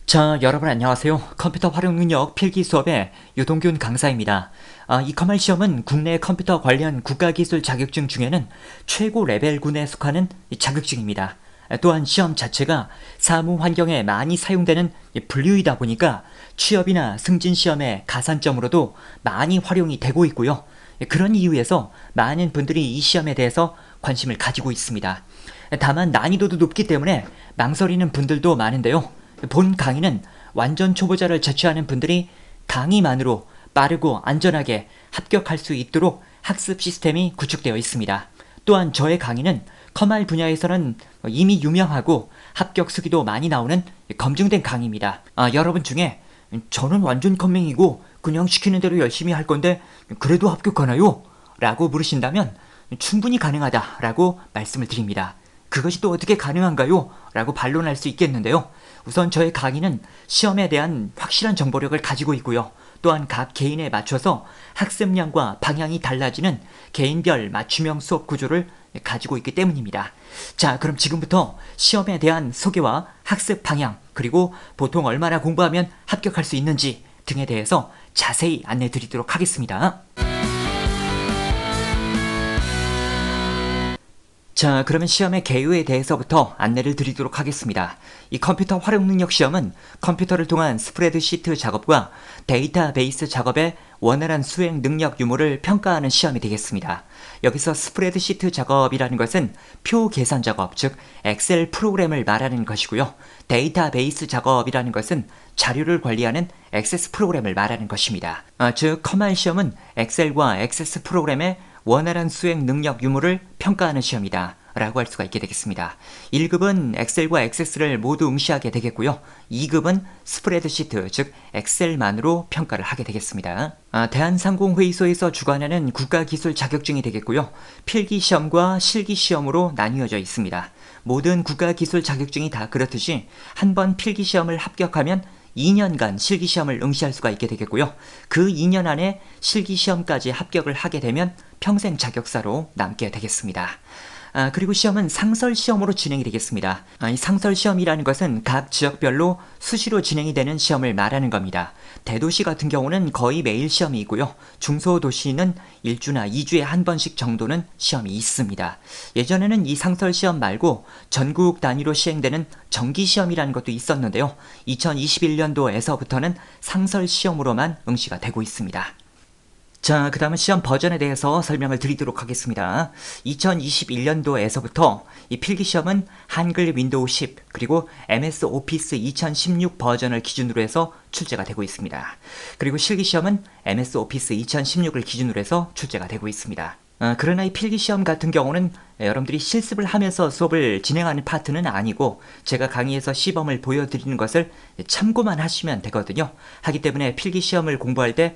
자, 여러분 안녕하세요. 컴퓨터 활용 능력 필기 수업의 유동균 강사입니다. 이 커말 시험은 국내 컴퓨터 관련 국가기술 자격증 중에는 최고 레벨군에 속하는 자격증입니다. 또한 시험 자체가 사무 환경에 많이 사용되는 분류이다 보니까 취업이나 승진 시험의 가산점으로도 많이 활용이 되고 있고요. 그런 이유에서 많은 분들이 이 시험에 대해서 관심을 가지고 있습니다. 다만 난이도도 높기 때문에 망설이는 분들도 많은데요. 본 강의는 완전 초보자를 제취하는 분들이 강의만으로 빠르고 안전하게 합격할 수 있도록 학습 시스템이 구축되어 있습니다. 또한 저의 강의는 커말 분야에서는 이미 유명하고 합격 수기도 많이 나오는 검증된 강의입니다. 여러분 중에 저는 완전 컴맹이고 그냥 시키는 대로 열심히 할 건데 그래도 합격하나요? 라고 물으신다면 충분히 가능하다 라고 말씀을 드립니다. 그것이 또 어떻게 가능한가요? 라고 반론할 수 있겠는데요. 우선 저의 강의는 시험에 대한 확실한 정보력을 가지고 있고요. 또한 각 개인에 맞춰서 학습량과 방향이 달라지는 개인별 맞춤형 수업 구조를 가지고 있기 때문입니다. 자, 그럼 지금부터 시험에 대한 소개와 학습 방향, 그리고 보통 얼마나 공부하면 합격할 수 있는지 등에 대해서 자세히 안내 드리도록 하겠습니다. 자, 그러면 시험의 개요에 대해서부터 안내를 드리도록 하겠습니다. 이 컴퓨터 활용 능력 시험은 컴퓨터를 통한 스프레드시트 작업과 데이터베이스 작업의 원활한 수행 능력 유무를 평가하는 시험이 되겠습니다. 여기서 스프레드시트 작업이라는 것은 표 계산 작업, 즉 엑셀 프로그램을 말하는 것이고요. 데이터베이스 작업이라는 것은 자료를 관리하는 액세스 프로그램을 말하는 것입니다. 즉 커말 시험은 엑셀과 액세스 프로그램의 원활한 수행 능력 유무를 평가하는 시험이다 라고 할 수가 있게 되겠습니다. 1급은 엑셀과 액세스를 모두 응시하게 되겠고요. 2급은 스프레드시트, 즉 엑셀만으로 평가를 하게 되겠습니다. 대한상공회의소에서 주관하는 국가기술 자격증이 되겠고요. 필기시험과 실기시험으로 나뉘어져 있습니다. 모든 국가기술 자격증이 다 그렇듯이 한 번 필기시험을 합격하면 2년간 실기시험을 응시할 수가 있게 되겠고요. 그 2년 안에 실기시험까지 합격을 하게 되면 평생 자격사로 남게 되겠습니다. 그리고 시험은 상설시험으로 진행이 되겠습니다. 이 상설시험이라는 것은 각 지역별로 수시로 진행이 되는 시험을 말하는 겁니다. 대도시 같은 경우는 거의 매일 시험이 있고요. 중소도시는 1주나 2주에 한 번씩 정도는 시험이 있습니다. 예전에는 이 상설시험 말고 전국 단위로 시행되는 정기시험이라는 것도 있었는데요. 2021년도에서부터는 상설시험으로만 응시가 되고 있습니다. 자, 그 다음은 시험 버전에 대해서 설명을 드리도록 하겠습니다. 2021년도에서부터 이 필기시험은 한글 윈도우 10 그리고 MS 오피스 2016 버전을 기준으로 해서 출제가 되고 있습니다. 그리고 실기시험은 MS 오피스 2016을 기준으로 해서 출제가 되고 있습니다. 그러나 이 필기시험 같은 경우는 여러분들이 실습을 하면서 수업을 진행하는 파트는 아니고 제가 강의에서 시범을 보여드리는 것을 참고만 하시면 되거든요. 하기 때문에 필기시험을 공부할 때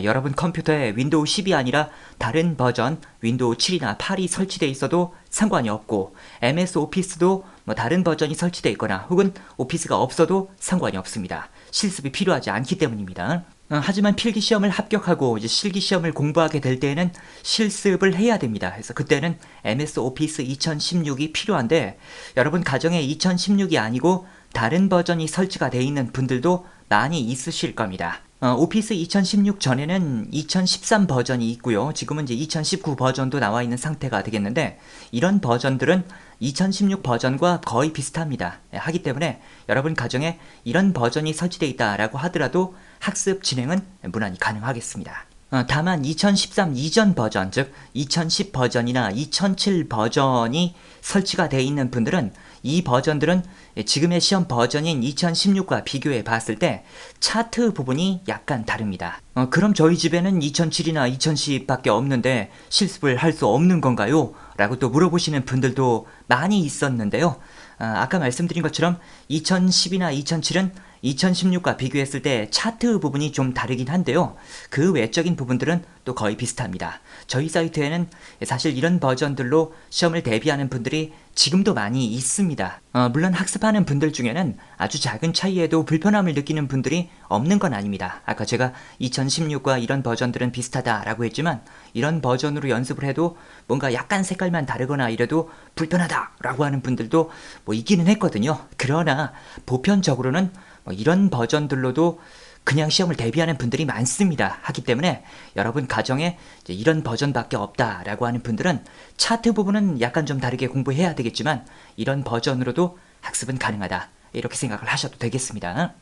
여러분 컴퓨터에 윈도우 10이 아니라 다른 버전 윈도우 7이나 8이 설치되어 있어도 상관이 없고 MS 오피스도 다른 버전이 설치되어 있거나 혹은 오피스가 없어도 상관이 없습니다. 실습이 필요하지 않기 때문입니다. 하지만 필기시험을 합격하고 이제 실기시험을 공부하게 될 때에는 실습을 해야 됩니다. 그래서 그때는 MS 오피스 2016이 필요한데 여러분 가정에 2016이 아니고 다른 버전이 설치가 되어 있는 분들도 많이 있으실 겁니다. 오피스 2016 전에는 2013 버전이 있고요. 지금은 이제 2019 버전도 나와 있는 상태가 되겠는데 이런 버전들은 2016 버전과 거의 비슷합니다. 하기 때문에 여러분 가정에 이런 버전이 설치되어 있다라고 하더라도 학습 진행은 무난히 가능하겠습니다. 다만 2013 이전 버전, 즉 2010 버전이나 2007 버전이 설치가 되어 있는 분들은 이 버전들은 지금의 시험 버전인 2016과 비교해 봤을 때 차트 부분이 약간 다릅니다. 그럼 저희 집에는 2007이나 2010밖에 없는데 실습을 할 수 없는 건가요? 라고 또 물어보시는 분들도 많이 있었는데요. 아까 말씀드린 것처럼 2010이나 2007은 2016과 비교했을 때 차트 부분이 좀 다르긴 한데요. 그 외적인 부분들은 또 거의 비슷합니다. 저희 사이트에는 사실 이런 버전들로 시험을 대비하는 분들이 지금도 많이 있습니다. 물론 학습하는 분들 중에는 아주 작은 차이에도 불편함을 느끼는 분들이 없는 건 아닙니다. 아까 제가 2016과 이런 버전들은 비슷하다라고 했지만 이런 버전으로 연습을 해도 뭔가 약간 색깔만 다르거나 이래도 불편하다라고 하는 분들도 있기는 했거든요. 그러나 보편적으로는 뭐 이런 버전들로도 그냥 시험을 대비하는 분들이 많습니다. 하기 때문에 여러분 가정에 이런 버전밖에 없다라고 하는 분들은 차트 부분은 약간 좀 다르게 공부해야 되겠지만 이런 버전으로도 학습은 가능하다. 이렇게 생각을 하셔도 되겠습니다.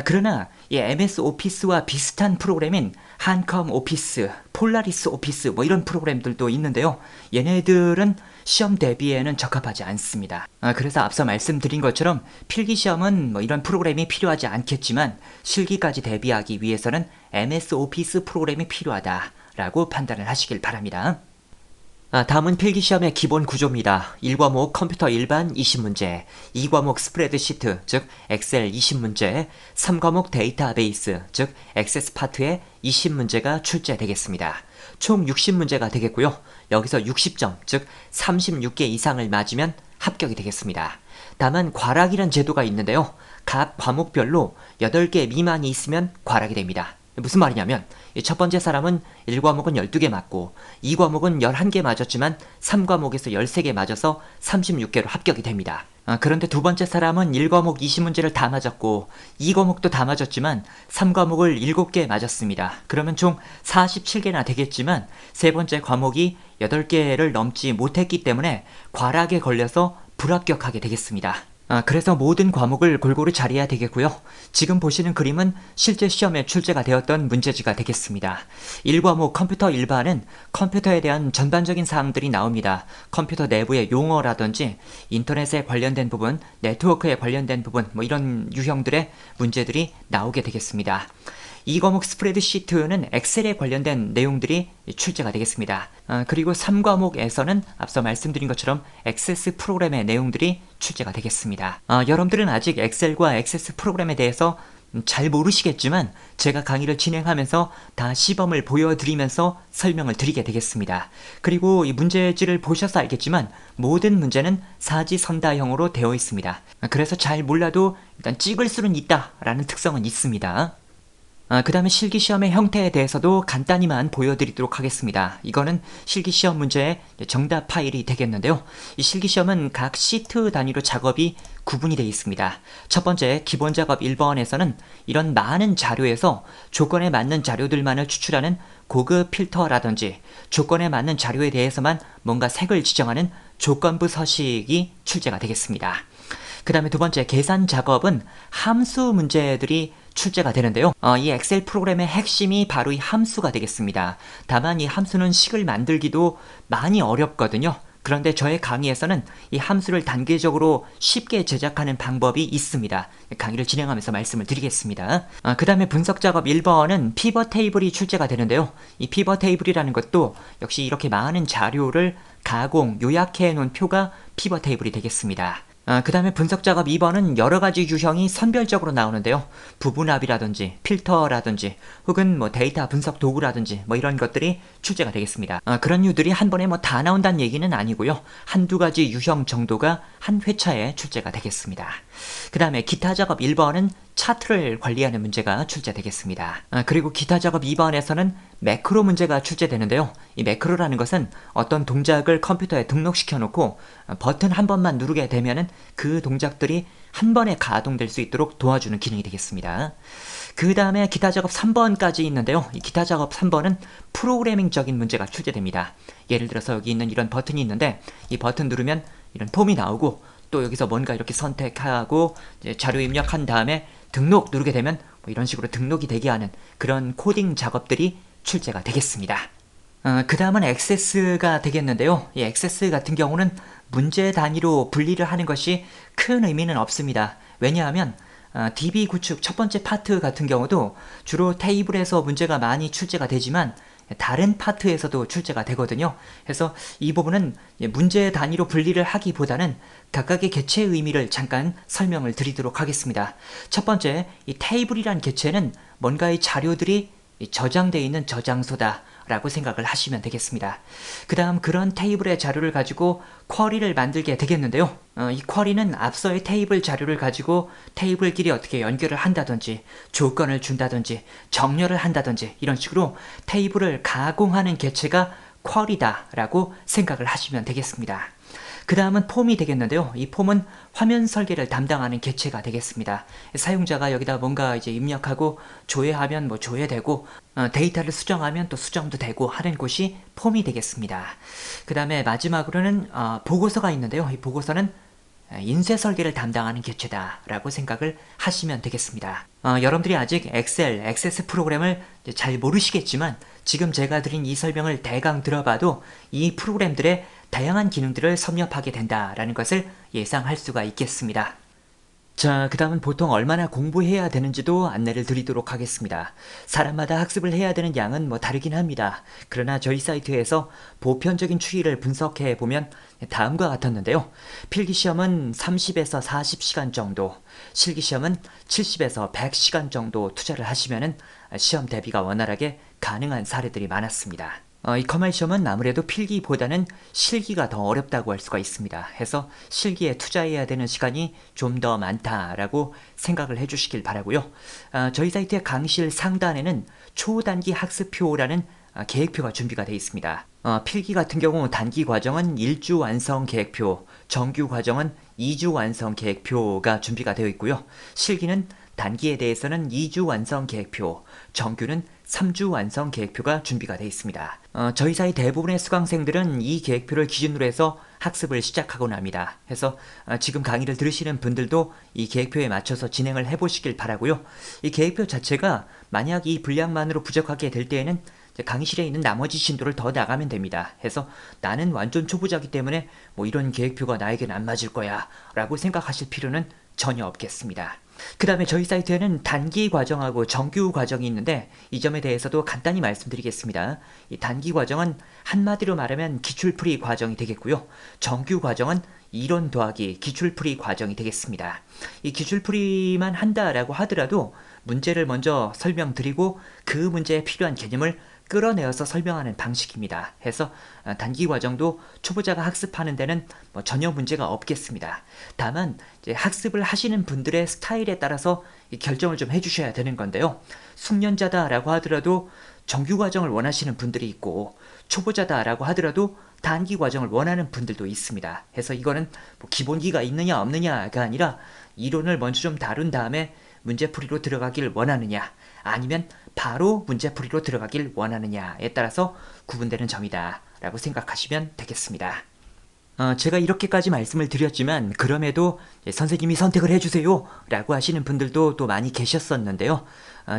그러나 이 MS 오피스와 비슷한 프로그램인 한컴 오피스, 폴라리스 오피스 뭐 이런 프로그램들도 있는데요. 얘네들은 시험 대비에는 적합하지 않습니다. 그래서 앞서 말씀드린 것처럼 필기시험은 뭐 이런 프로그램이 필요하지 않겠지만 실기까지 대비하기 위해서는 MS 오피스 프로그램이 필요하다라고 판단을 하시길 바랍니다. 다음은 필기시험의 기본 구조입니다. 1과목 컴퓨터 일반 20문제, 2과목 스프레드시트, 즉 엑셀 20문제, 3과목 데이터베이스, 즉 액세스 파트의 20문제가 출제되겠습니다. 총 60문제가 되겠고요. 여기서 60점, 즉 36개 이상을 맞으면 합격이 되겠습니다. 다만 과락이란 제도가 있는데요. 각 과목별로 8개 미만이 있으면 과락이 됩니다. 무슨 말이냐면 첫 번째 사람은 1과목은 12개 맞고 2과목은 11개 맞았지만 3과목에서 13개 맞아서 36개로 합격이 됩니다. 그런데 두 번째 사람은 1과목 20문제를 다 맞았고 2과목도 다 맞았지만 3과목을 7개 맞았습니다. 그러면 총 47개나 되겠지만 세 번째 과목이 8개를 넘지 못했기 때문에 과락에 걸려서 불합격하게 되겠습니다. 그래서 모든 과목을 골고루 잘해야 되겠고요. 지금 보시는 그림은 실제 시험에 출제가 되었던 문제지가 되겠습니다. 1과목 컴퓨터 일반은 컴퓨터에 대한 전반적인 사항들이 나옵니다. 컴퓨터 내부의 용어라든지 인터넷에 관련된 부분, 네트워크에 관련된 부분 뭐 이런 유형들의 문제들이 나오게 되겠습니다. 2과목 스프레드시트는 엑셀에 관련된 내용들이 출제가 되겠습니다. 그리고 3과목에서는 앞서 말씀드린 것처럼 액세스 프로그램의 내용들이 출제가 되겠습니다. 여러분들은 아직 엑셀과 액세스 프로그램에 대해서 잘 모르시겠지만 제가 강의를 진행하면서 다 시범을 보여드리면서 설명을 드리게 되겠습니다. 그리고 이 문제지를 보셔서 알겠지만 모든 문제는 사지선다형으로 되어 있습니다. 그래서 잘 몰라도 일단 찍을 수는 있다라는 특성은 있습니다. 그 다음에 실기시험의 형태에 대해서도 간단히만 보여드리도록 하겠습니다. 이거는 실기시험 문제의 정답 파일이 되겠는데요. 이 실기시험은 각 시트 단위로 작업이 구분이 되어 있습니다. 첫 번째 기본 작업 1번에서는 이런 많은 자료에서 조건에 맞는 자료들만을 추출하는 고급 필터라든지 조건에 맞는 자료에 대해서만 뭔가 색을 지정하는 조건부 서식이 출제가 되겠습니다. 그 다음에 두 번째 계산 작업은 함수 문제들이 출제가 되는데요. 이 엑셀 프로그램의 핵심이 바로 이 함수가 되겠습니다. 다만 이 함수는 식을 만들기도 많이 어렵거든요. 그런데 저의 강의에서는 이 함수를 단계적으로 쉽게 제작하는 방법이 있습니다. 강의를 진행하면서 말씀을 드리겠습니다. 그 다음에 분석 작업 1번은 피벗 테이블이 출제가 되는데요. 이 피벗 테이블이라는 것도 역시 이렇게 많은 자료를 가공, 요약해 놓은 표가 피벗 테이블이 되겠습니다. 그 다음에 분석 작업 2번은 여러가지 유형이 선별적으로 나오는데요. 부분합이라든지 필터라든지 혹은 뭐 데이터 분석 도구라든지 뭐 이런 것들이 출제가 되겠습니다. 그런 유들이 한 번에 뭐 다 나온다는 얘기는 아니고요. 한두 가지 유형 정도가 한 회차에 출제가 되겠습니다. 그 다음에 기타 작업 1번은 차트를 관리하는 문제가 출제되겠습니다. 그리고 기타 작업 2번에서는 매크로 문제가 출제되는데요. 이 매크로라는 것은 어떤 동작을 컴퓨터에 등록시켜 놓고 버튼 한 번만 누르게 되면은 그 동작들이 한 번에 가동될 수 있도록 도와주는 기능이 되겠습니다. 그 다음에 기타 작업 3번까지 있는데요. 이 기타 작업 3번은 프로그래밍적인 문제가 출제됩니다. 예를 들어서 여기 있는 이런 버튼이 있는데 이 버튼 누르면 이런 폼이 나오고 또 여기서 뭔가 이렇게 선택하고 이제 자료 입력한 다음에 등록 누르게 되면 뭐 이런 식으로 등록이 되게 하는 그런 코딩 작업들이 출제가 되겠습니다. 그 다음은 액세스가 되겠는데요. 이 액세스 같은 경우는 문제 단위로 분리를 하는 것이 큰 의미는 없습니다. 왜냐하면 DB 구축 첫 번째 파트 같은 경우도 주로 테이블에서 문제가 많이 출제가 되지만 다른 파트에서도 출제가 되거든요. 그래서 이 부분은 문제 단위로 분리를 하기보다는 각각의 개체 의미를 잠깐 설명을 드리도록 하겠습니다. 첫 번째, 이 테이블이란 개체는 뭔가의 자료들이 저장되어 있는 저장소다 라고 생각을 하시면 되겠습니다. 그 다음 그런 테이블의 자료를 가지고 쿼리를 만들게 되겠는데요. 이 쿼리는 앞서의 테이블 자료를 가지고 테이블끼리 어떻게 연결을 한다든지 조건을 준다든지 정렬을 한다든지 이런 식으로 테이블을 가공하는 개체가 쿼리다 라고 생각을 하시면 되겠습니다. 그 다음은 폼이 되겠는데요. 이 폼은 화면 설계를 담당하는 개체가 되겠습니다. 사용자가 여기다 뭔가 이제 입력하고 조회하면 뭐 조회되고 데이터를 수정하면 또 수정도 되고 하는 곳이 폼이 되겠습니다. 그 다음에 마지막으로는 보고서가 있는데요. 이 보고서는 인쇄 설계를 담당하는 개체다라고 생각을 하시면 되겠습니다. 여러분들이 아직 엑셀, 액세스 프로그램을 잘 모르시겠지만 지금 제가 드린 이 설명을 대강 들어봐도 이 프로그램들의 다양한 기능들을 섭렵하게 된다라는 것을 예상할 수가 있겠습니다. 자, 그 다음은 보통 얼마나 공부해야 되는지도 안내를 드리도록 하겠습니다. 사람마다 학습을 해야 되는 양은 뭐 다르긴 합니다. 그러나 저희 사이트에서 보편적인 추이를 분석해 보면 다음과 같았는데요. 필기시험은 30에서 40시간 정도, 실기시험은 70에서 100시간 정도 투자를 하시면 시험 대비가 원활하게 가능한 사례들이 많았습니다. 이 컴활 시험은 아무래도 필기보다는 실기가 더 어렵다고 할 수가 있습니다. 해서 실기에 투자해야 되는 시간이 좀 더 많다라고 생각을 해주시길 바라고요. 저희 사이트의 강의실 상단에는 초단기 학습표라는 계획표가 준비가 되어 있습니다. 필기 같은 경우 단기 과정은 1주 완성 계획표, 정규 과정은 2주 완성 계획표가 준비가 되어 있고요. 실기는 단기에 대해서는 2주 완성 계획표, 정규는 3주 완성 계획표가 준비가 되어 있습니다. 저희 사이 대부분의 수강생들은 이 계획표를 기준으로 해서 학습을 시작하곤 합니다. 해서 지금 강의를 들으시는 분들도 이 계획표에 맞춰서 진행을 해보시길 바라고요. 이 계획표 자체가 만약 이 분량만으로 부족하게 될 때에는 강의실에 있는 나머지 진도를 더 나가면 됩니다. 해서 나는 완전 초보자이기 때문에 뭐 이런 계획표가 나에게는 안 맞을 거야 라고 생각하실 필요는 전혀 없겠습니다. 그 다음에 저희 사이트에는 단기 과정하고 정규 과정이 있는데 이 점에 대해서도 간단히 말씀드리겠습니다. 이 단기 과정은 한마디로 말하면 기출풀이 과정이 되겠고요. 정규 과정은 이론 더하기 기출풀이 과정이 되겠습니다. 이 기출풀이만 한다라고 하더라도 문제를 먼저 설명드리고 그 문제에 필요한 개념을 끌어내어서 설명하는 방식입니다. 해서 단기 과정도 초보자가 학습하는 데는 뭐 전혀 문제가 없겠습니다. 다만 이제 학습을 하시는 분들의 스타일에 따라서 결정을 좀 해주셔야 되는 건데요. 숙련자다라고 하더라도 정규 과정을 원하시는 분들이 있고 초보자다라고 하더라도 단기 과정을 원하는 분들도 있습니다. 해서 이거는 뭐 기본기가 있느냐 없느냐가 아니라 이론을 먼저 좀 다룬 다음에 문제풀이로 들어가길 원하느냐 아니면 바로 문제풀이로 들어가길 원하느냐에 따라서 구분되는 점이다 라고 생각하시면 되겠습니다. 제가 이렇게까지 말씀을 드렸지만 그럼에도 선생님이 선택을 해주세요 라고 하시는 분들도 또 많이 계셨었는데요.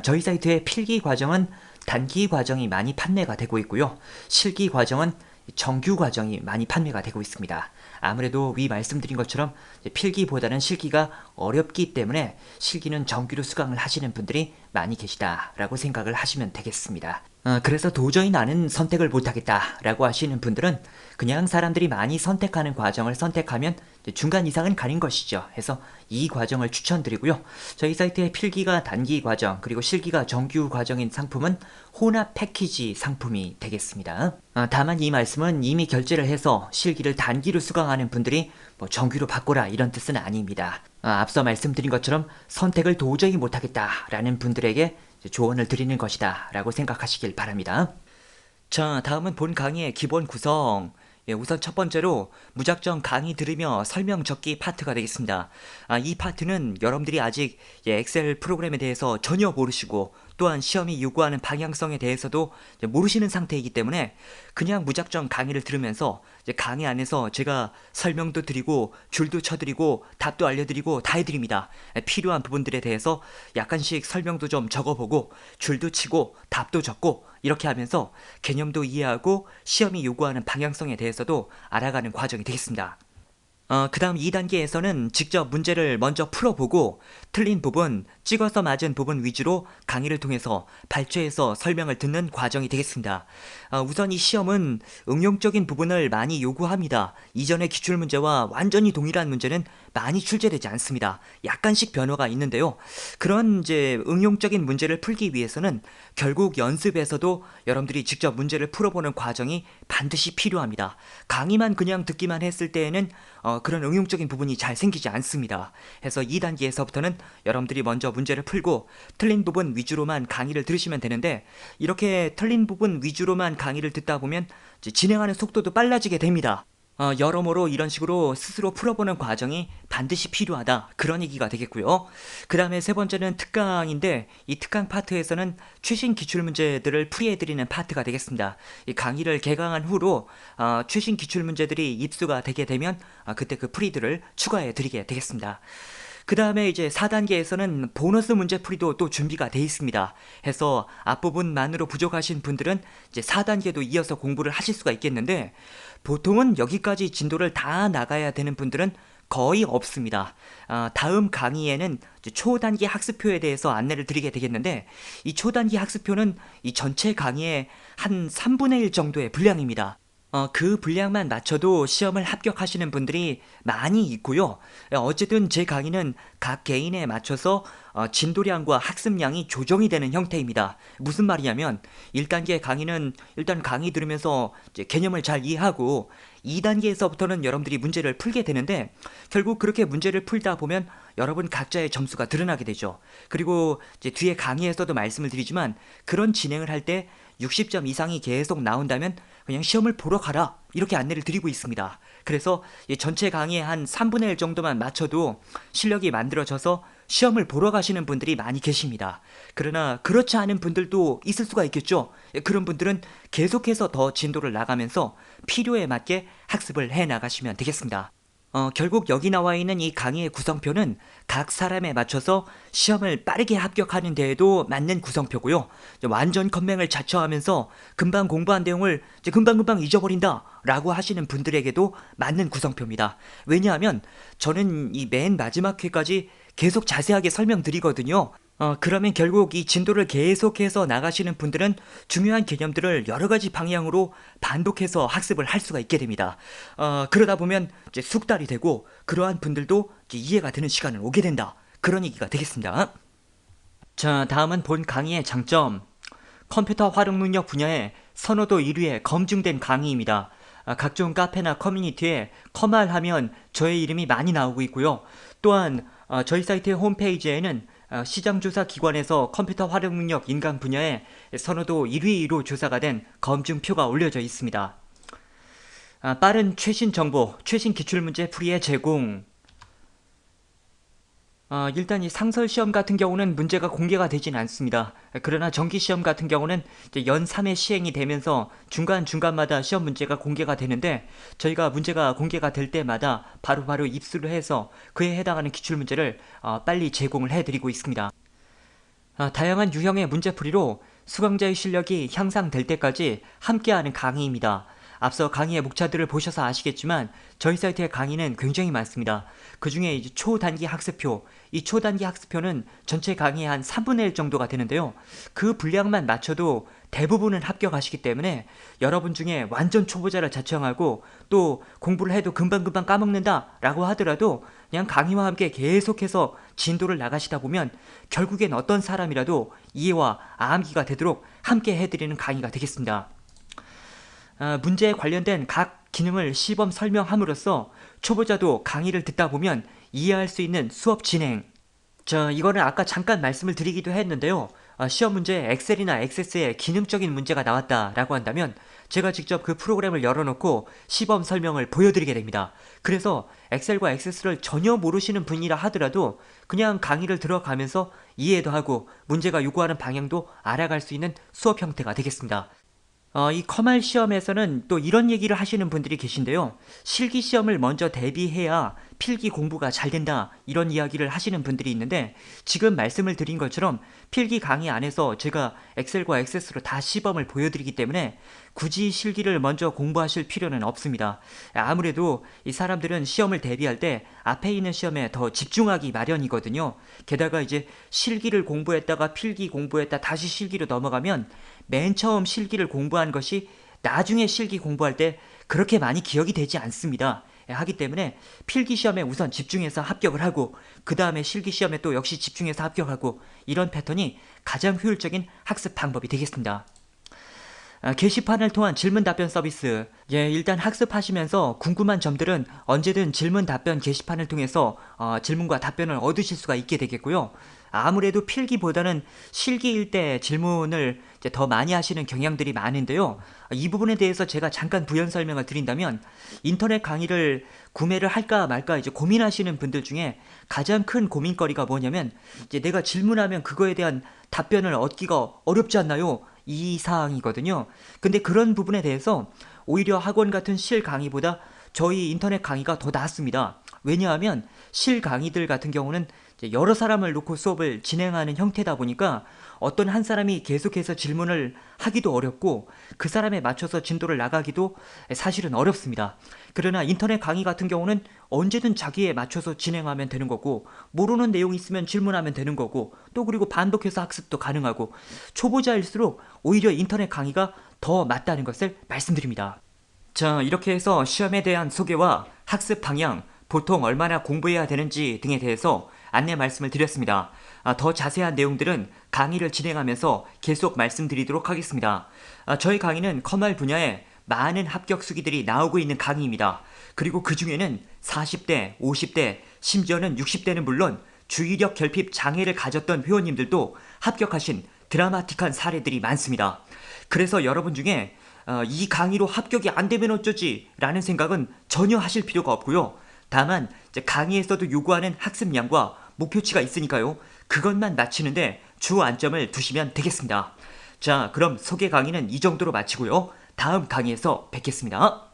저희 사이트의 필기 과정은 단기 과정이 많이 판매가 되고 있고요. 실기 과정은 정규 과정이 많이 판매가 되고 있습니다. 아무래도 위 말씀드린 것처럼 필기보다는 실기가 어렵기 때문에 실기는 정규로 수강을 하시는 분들이 많이 계시다라고 생각을 하시면 되겠습니다. 그래서 도저히 나는 선택을 못하겠다라고 하시는 분들은 그냥 사람들이 많이 선택하는 과정을 선택하면 중간 이상은 가는 것이죠. 해서 이 과정을 추천드리고요. 저희 사이트의 필기가 단기 과정 그리고 실기가 정규 과정인 상품은 혼합 패키지 상품이 되겠습니다. 다만 이 말씀은 이미 결제를 해서 실기를 단기로 수강하는 분들이 뭐 정규로 바꿔라 이런 뜻은 아닙니다. 앞서 말씀드린 것처럼 선택을 도저히 못하겠다라는 분들에게 조언을 드리는 것이다 라고 생각하시길 바랍니다. 자, 다음은 본 강의의 기본 구성. 우선 첫 번째로 무작정 강의 들으며 설명 적기 파트가 되겠습니다. 이 파트는 여러분들이 아직 엑셀 프로그램에 대해서 전혀 모르시고 또한 시험이 요구하는 방향성에 대해서도 모르시는 상태이기 때문에 그냥 무작정 강의를 들으면서 강의 안에서 제가 설명도 드리고 줄도 쳐드리고 답도 알려드리고 다 해드립니다. 필요한 부분들에 대해서 약간씩 설명도 좀 적어보고 줄도 치고 답도 적고 이렇게 하면서 개념도 이해하고 시험이 요구하는 방향성에 대해서도 알아가는 과정이 되겠습니다. 그 다음 2단계에서는 직접 문제를 먼저 풀어보고 틀린 부분, 찍어서 맞은 부분 위주로 강의를 통해서 발췌해서 설명을 듣는 과정이 되겠습니다. 우선 이 시험은 응용적인 부분을 많이 요구합니다. 이전의 기출문제와 완전히 동일한 문제는 많이 출제되지 않습니다. 약간씩 변화가 있는데요. 그런 이제 응용적인 문제를 풀기 위해서는 결국 연습에서도 여러분들이 직접 문제를 풀어보는 과정이 반드시 필요합니다. 강의만 그냥 듣기만 했을 때에는 그런 응용적인 부분이 잘 생기지 않습니다. 해서 2단계에서부터는 여러분들이 먼저 문제를 풀고 틀린 부분 위주로만 강의를 들으시면 되는데 이렇게 틀린 부분 위주로만 강의를 듣다 보면 진행하는 속도도 빨라지게 됩니다. 여러모로 이런 식으로 스스로 풀어보는 과정이 반드시 필요하다. 그런 얘기가 되겠고요. 그 다음에 세 번째는 특강인데 이 특강 파트에서는 최신 기출문제들을 풀이해드리는 파트가 되겠습니다. 이 강의를 개강한 후로 최신 기출문제들이 입수가 되게 되면 그때 그 풀이들을 추가해드리게 되겠습니다. 그 다음에 이제 4단계에서는 보너스 문제풀이도 또 준비가 돼 있습니다. 해서 앞부분만으로 부족하신 분들은 이제 4단계도 이어서 공부를 하실 수가 있겠는데 보통은 여기까지 진도를 다 나가야 되는 분들은 거의 없습니다. 다음 강의에는 초단기 학습표에 대해서 안내를 드리게 되겠는데 이 초단기 학습표는 이 전체 강의의 한 3분의 1 정도의 분량입니다. 그 분량만 맞춰도 시험을 합격하시는 분들이 많이 있고요. 어쨌든 제 강의는 각 개인에 맞춰서 진도량과 학습량이 조정이 되는 형태입니다. 무슨 말이냐면 1단계 강의는 일단 강의 들으면서 이제 개념을 잘 이해하고 2단계에서부터는 여러분들이 문제를 풀게 되는데 결국 그렇게 문제를 풀다 보면 여러분 각자의 점수가 드러나게 되죠. 그리고 이제 뒤에 강의에서도 말씀을 드리지만 그런 진행을 할 때 60점 이상이 계속 나온다면 그냥 시험을 보러 가라 이렇게 안내를 드리고 있습니다. 그래서 전체 강의의 한 3분의 1 정도만 맞춰도 실력이 만들어져서 시험을 보러 가시는 분들이 많이 계십니다. 그러나 그렇지 않은 분들도 있을 수가 있겠죠. 그런 분들은 계속해서 더 진도를 나가면서 필요에 맞게 학습을 해 나가시면 되겠습니다. 결국 여기 나와 있는 이 강의의 구성표는 각 사람에 맞춰서 시험을 빠르게 합격하는 데에도 맞는 구성표고요. 완전 컴맹을 자처하면서 금방 공부한 내용을 금방금방 잊어버린다 라고 하시는 분들에게도 맞는 구성표입니다. 왜냐하면 저는 이 맨 마지막 회까지 계속 자세하게 설명드리거든요. 그러면 결국 이 진도를 계속해서 나가시는 분들은 중요한 개념들을 여러 가지 방향으로 반복해서 학습을 할 수가 있게 됩니다. 그러다 보면 이제 숙달이 되고 그러한 분들도 이제 이해가 되는 시간을 오게 된다. 그런 얘기가 되겠습니다. 자, 다음은 본 강의의 장점. 컴퓨터 활용 능력 분야에 선호도 1위에 검증된 강의입니다. 각종 카페나 커뮤니티에 컴알 하면 저의 이름이 많이 나오고 있고요. 또한 저희 사이트의 홈페이지에는 시장조사 기관에서 컴퓨터 활용 능력 인강 분야에 선호도 1위로 조사가 된 검증표가 올려져 있습니다. 빠른 최신 정보, 최신 기출문제 풀이의 제공. 일단 이 상설시험 같은 경우는 문제가 공개가 되진 않습니다. 그러나 정기시험 같은 경우는 이제 연 3회 시행이 되면서 중간중간마다 시험 문제가 공개가 되는데 저희가 문제가 공개가 될 때마다 바로바로 입수를 해서 그에 해당하는 기출문제를 빨리 제공을 해드리고 있습니다. 다양한 유형의 문제풀이로 수강자의 실력이 향상될 때까지 함께하는 강의입니다. 앞서 강의의 목차들을 보셔서 아시겠지만 저희 사이트의 강의는 굉장히 많습니다. 그 중에 이제 초단기 학습표, 이 초단기 학습표는 전체 강의의 한 3분의 1 정도가 되는데요. 그 분량만 맞춰도 대부분은 합격하시기 때문에 여러분 중에 완전 초보자를 자청하고 또 공부를 해도 금방금방 까먹는다 라고 하더라도 그냥 강의와 함께 계속해서 진도를 나가시다 보면 결국엔 어떤 사람이라도 이해와 암기가 되도록 함께 해드리는 강의가 되겠습니다. 문제에 관련된 각 기능을 시범 설명함으로써 초보자도 강의를 듣다 보면 이해할 수 있는 수업 진행. 이거는 아까 잠깐 말씀을 드리기도 했는데요. 시험 문제에 엑셀이나 액세스에 기능적인 문제가 나왔다라고 한다면 제가 직접 그 프로그램을 열어놓고 시범 설명을 보여드리게 됩니다. 그래서 엑셀과 액세스를 전혀 모르시는 분이라 하더라도 그냥 강의를 들어가면서 이해도 하고 문제가 요구하는 방향도 알아갈 수 있는 수업 형태가 되겠습니다. 이 컴알 시험에서는 또 이런 얘기를 하시는 분들이 계신데요. 실기 시험을 먼저 대비해야 필기 공부가 잘 된다 이런 이야기를 하시는 분들이 있는데 지금 말씀을 드린 것처럼 필기 강의 안에서 제가 엑셀과 액세스로 다 시범을 보여드리기 때문에 굳이 실기를 먼저 공부하실 필요는 없습니다. 아무래도 이 사람들은 시험을 대비할 때 앞에 있는 시험에 더 집중하기 마련이거든요. 게다가 이제 실기를 공부했다가 필기 공부했다 다시 실기로 넘어가면 맨 처음 실기를 공부한 것이 나중에 실기 공부할 때 그렇게 많이 기억이 되지 않습니다. 하기 때문에 필기 시험에 우선 집중해서 합격을 하고 그 다음에 실기 시험에 또 역시 집중해서 합격하고 이런 패턴이 가장 효율적인 학습 방법이 되겠습니다. 게시판을 통한 질문 답변 서비스. 일단 학습하시면서 궁금한 점들은 언제든 질문 답변 게시판을 통해서 질문과 답변을 얻으실 수가 있게 되겠고요. 아무래도 필기보다는 실기일 때 질문을 이제 더 많이 하시는 경향들이 많은데요. 이 부분에 대해서 제가 잠깐 부연 설명을 드린다면 인터넷 강의를 구매를 할까 말까 이제 고민하시는 분들 중에 가장 큰 고민거리가 뭐냐면 이제 내가 질문하면 그거에 대한 답변을 얻기가 어렵지 않나요? 이 사항이거든요. 근데 그런 부분에 대해서 오히려 학원 같은 실 강의보다 저희 인터넷 강의가 더 낫습니다. 왜냐하면 실 강의들 같은 경우는 이제 여러 사람을 놓고 수업을 진행하는 형태다 보니까 어떤 한 사람이 계속해서 질문을 하기도 어렵고 그 사람에 맞춰서 진도를 나가기도 사실은 어렵습니다. 그러나 인터넷 강의 같은 경우는 언제든 자기에 맞춰서 진행하면 되는 거고 모르는 내용 있으면 질문하면 되는 거고 또 그리고 반복해서 학습도 가능하고 초보자일수록 오히려 인터넷 강의가 더 맞다는 것을 말씀드립니다. 자, 이렇게 해서 시험에 대한 소개와 학습 방향, 보통 얼마나 공부해야 되는지 등에 대해서 안내 말씀을 드렸습니다. 더 자세한 내용들은 강의를 진행하면서 계속 말씀드리도록 하겠습니다. 저희 강의는 컴활 분야에 많은 합격 수기들이 나오고 있는 강의입니다. 그리고 그 중에는 40대, 50대, 심지어는 60대는 물론 주의력 결핍 장애를 가졌던 회원님들도 합격하신 드라마틱한 사례들이 많습니다. 그래서 여러분 중에 이 강의로 합격이 안 되면 어쩌지? 라는 생각은 전혀 하실 필요가 없고요. 다만 이제 강의에서도 요구하는 학습량과 목표치가 있으니까요. 그것만 맞추는데 주 안점을 두시면 되겠습니다. 자, 그럼 소개 강의는 이 정도로 마치고요. 다음 강의에서 뵙겠습니다.